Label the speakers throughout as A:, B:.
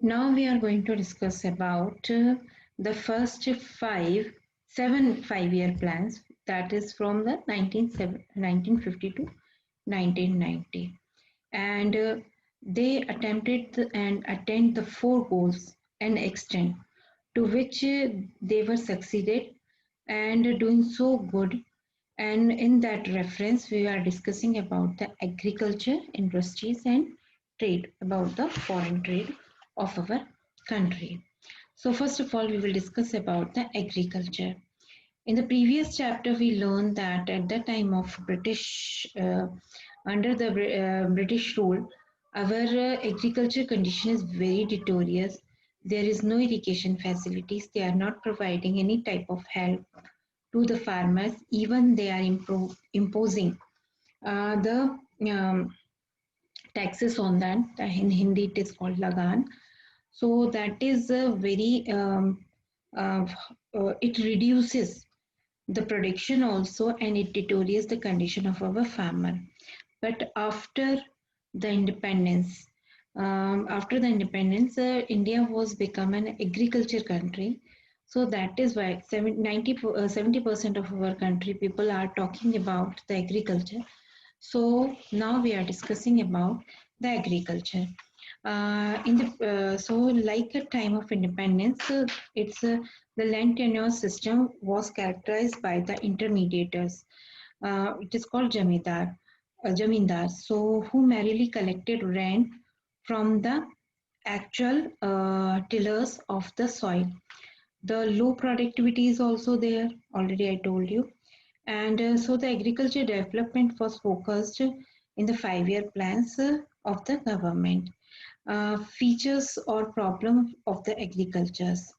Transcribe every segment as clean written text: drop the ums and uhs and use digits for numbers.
A: Now we are going to discuss about the first 7 5-year plans, that is from the 1950 to 1990, and they attempted and attained the four goals and extent to which they were succeeded and doing so good. And in that reference we are discussing about the agriculture industries and trade, about the foreign trade of our country. So first of all we will discuss about the agriculture. In the previous chapter we learned that at the time of British under the British rule, our agriculture condition is very deteriorous. There is no irrigation facilities. They are not providing any type of help to the farmers. Even they are imposing the taxes on that. In Hindi it is called lagan. So that is a very uh, it reduces the production also, and it deteriorates the condition of our farmer. But after the independence, India was become an agriculture country. So that is why 70% of our country people are talking about the agriculture. So now we are discussing about the agriculture. In the so like a time of independence, it's the land tenure system was characterized by the intermediators. It is called jamindar. So who merely collected rent from the actual tillers of the soil. The low productivity is also there. Already I told you. And so the agriculture development was focused in the 5-year plans of the government. Features or problem of the agricultures.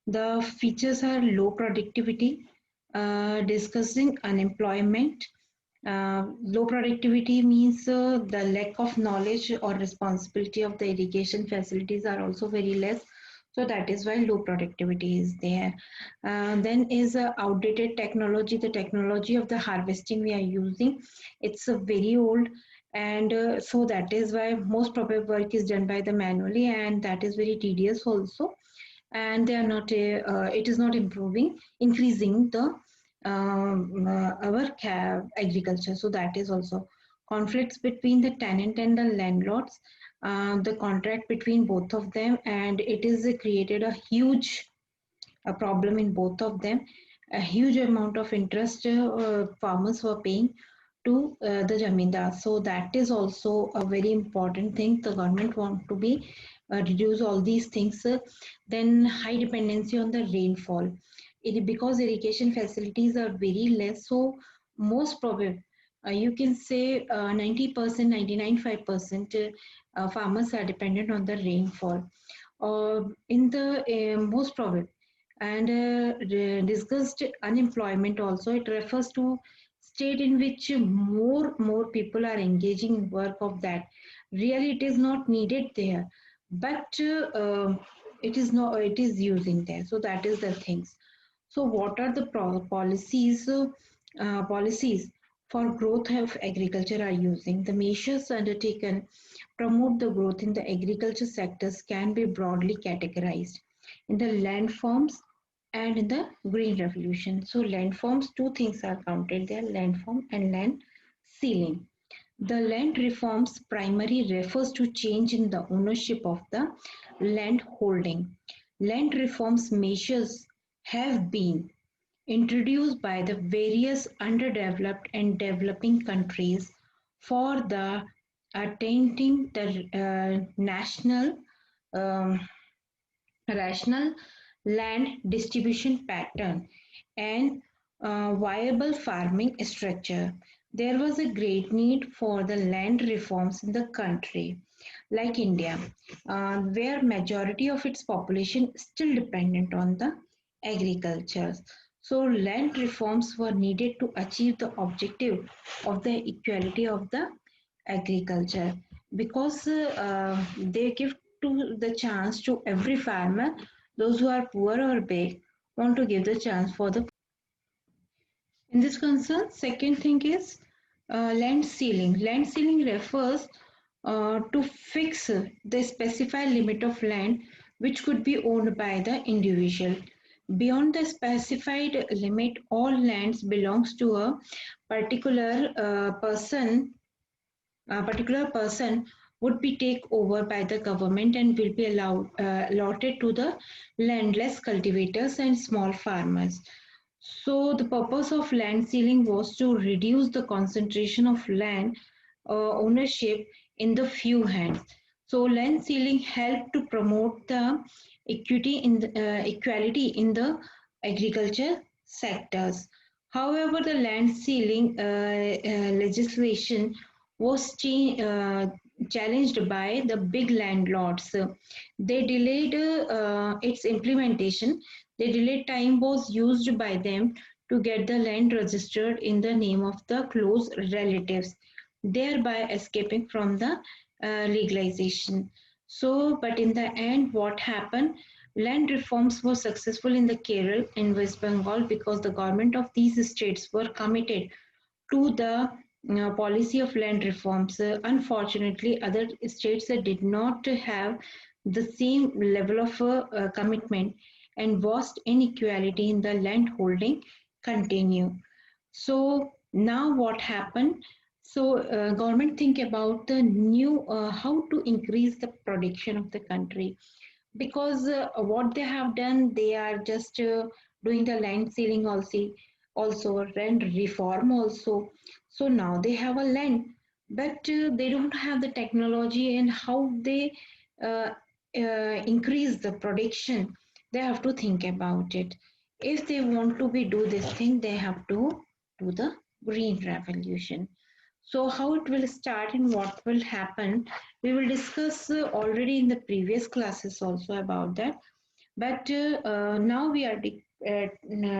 A: The features are low productivity, discussing unemployment. Low productivity means the lack of knowledge or responsibility of the irrigation facilities are also very less. So that is why low productivity is there. Then is outdated technology. The technology of the harvesting we are using, it's very old, and so that is why most probably work is done by the manually, and that is very tedious also. And they are not it is not increasing the our agriculture. So that is also conflicts between the tenant and the landlords, the contract between both of them, and it is created a huge a problem in both of them. A huge amount of interest farmers were paying to the jamindar. So that is also a very important thing. The government want to be reduce all these things. Then high dependency on the rainfall. Because irrigation facilities are very less, so most probably you can say 90%, 99.5% farmers are dependent on the rainfall. In the most probably, and discussed unemployment also, it refers to state in which more people are engaging in work of that really it is not needed there, but it is not, it is using there. So that is the things. So what are the policies for growth of agriculture are using? The measures undertaken promote the growth in the agriculture sectors can be broadly categorized in the land forms and in the green revolution. So land forms, two things are counted there: land form and land ceiling. The land reforms primarily refers to change in the ownership of the land holding. Land reforms measures have been introduced by the various underdeveloped and developing countries for the attaining the national um, rational land distribution pattern and viable farming structure. There was a great need for the land reforms in the country, like India, where majority of its population is still dependent on the agriculture. So land reforms were needed to achieve the objective of the equality of the agriculture, because they give to the chance to every farmer. Those who are poor or big want to give the chance for the. In this concern, second thing is land ceiling. Land ceiling refers to fix the specified limit of land which could be owned by the individual. Beyond the specified limit, all lands belongs to a particular person would be taken over by the government and will be allotted to the landless cultivators and small farmers. So the purpose of land sealing was to reduce the concentration of land ownership in the few hands. So land sealing helped to promote the equality in the agriculture sectors. However, the land sealing legislation was challenged by the big landlords. They delayed its implementation. The delayed time was used by them to get the land registered in the name of the close relatives, thereby escaping from the legalization. So, but in the end, what happened? Land reforms were successful in the Kerala and West Bengal because the government of these states were committed to the policy of land reforms. Unfortunately, other states did not have the same level of commitment, and vast inequality in the land holding continue. So now what happened? So government think about the new how to increase the production of the country, because what they have done, they are just doing the land sealing also land reform also. So now they have a land, but they don't have the technology and how they uh, increase the production. They have to think about it. If they want to be do this thing, they have to do the green revolution. So how it will start and what will happen, we will discuss already in the previous classes also about that. But now we are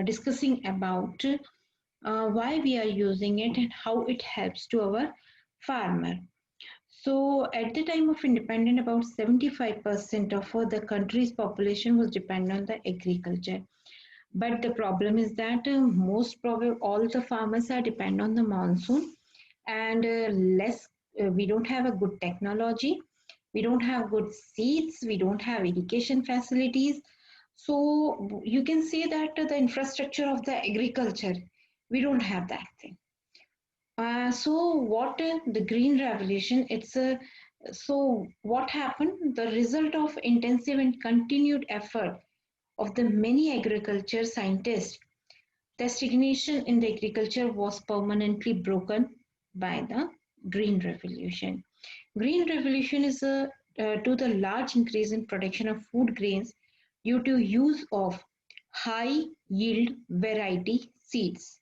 A: discussing about why we are using it and how it helps to our farmer. So at the time of independence, about 75% of the country's population was dependent on the agriculture. But the problem is that most probably all the farmers are dependent on the monsoon, and less we don't have a good technology, we don't have good seeds, we don't have irrigation facilities. So you can say that the infrastructure of the agriculture, we don't have that thing. So what the green revolution, it's a so what happened, the result of intensive and continued effort of the many agriculture scientists, the stagnation in the agriculture was permanently broken by the Green Revolution. Green Revolution is to the large increase in production of food grains due to use of high yield variety seeds.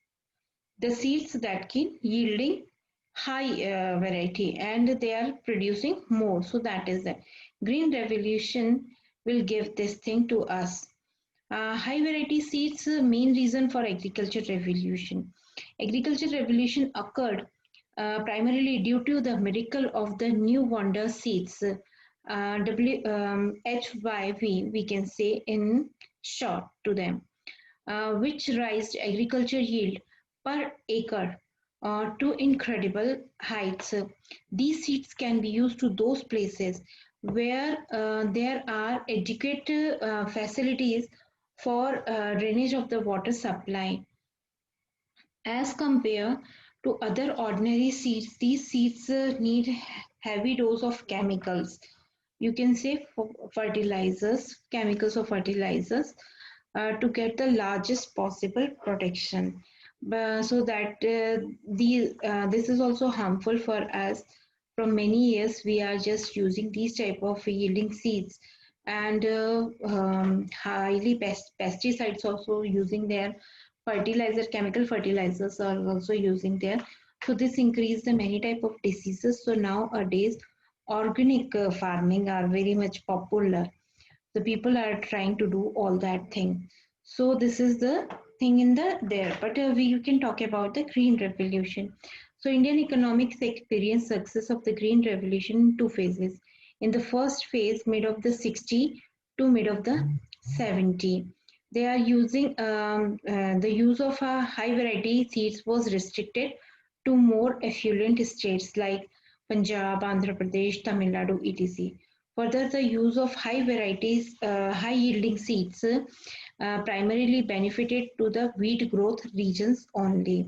A: The seeds that can yielding high variety and they are producing more. So that is the Green Revolution will give this thing to us. High variety seeds, main reason for agriculture revolution. Agriculture revolution occurred primarily due to the miracle of the new wonder seeds, HYV, we can say in short to them, which raised agriculture yield per acre to incredible heights. These seeds can be used to those places where there are adequate facilities for drainage of the water supply. As compared to other ordinary seeds, these seeds need heavy dose of chemicals. You can say fertilizers, chemicals or fertilizers to get the largest possible protection. So that this is also harmful for us. From many years, we are just using these type of yielding seeds, and highly pesticides also using their fertilizer, chemical fertilizers are also using there. So this increase the many type of diseases. So nowadays organic farming are very much popular. The people are trying to do all that thing. So this is the thing in the there. But you can talk about the green revolution. So Indian economics experienced success of the green revolution in two phases. In the first phase, mid of the 60 to mid of the 70, they are using the use of high variety seeds was restricted to more affluent states like Punjab, Andhra Pradesh, Tamil Nadu, etc. Further, the use of high yielding seeds primarily benefited to the wheat growth regions only.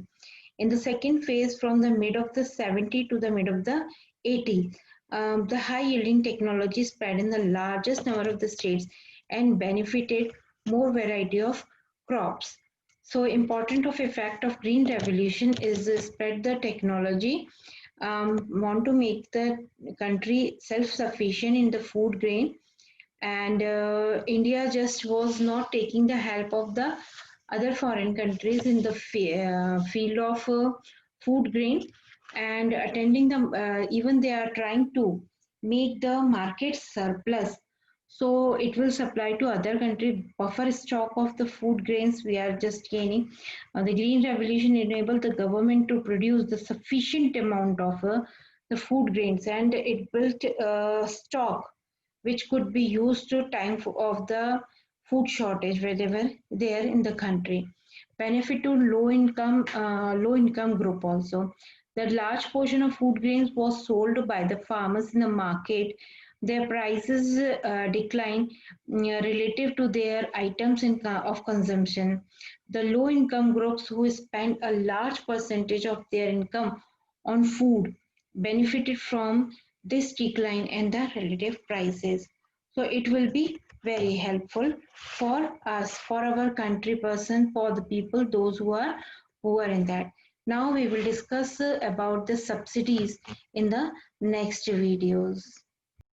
A: In the second phase, from the mid of the 70 to the mid of the 80, the high yielding technology spread in the largest number of the states and benefited more variety of crops. So important of effect of green revolution is spread the technology, want to make the country self-sufficient in the food grain, and India just was not taking the help of the other foreign countries in the field of food grain and attending the even they are trying to make the market surplus, so it will supply to other country buffer stock of the food grains we are just gaining. The green revolution enabled the government to produce the sufficient amount of the food grains, and it built stock which could be used to time of the food shortage wherever there in the country. Benefit to low income group also. The large portion of food grains was sold by the farmers in the market. Their prices decline relative to their items of consumption. The low income groups who spend a large percentage of their income on food benefited from this decline in the relative prices. So it will be very helpful for us, for our country person, for the people, those who are poor in that. Now we will discuss about the subsidies in the next videos.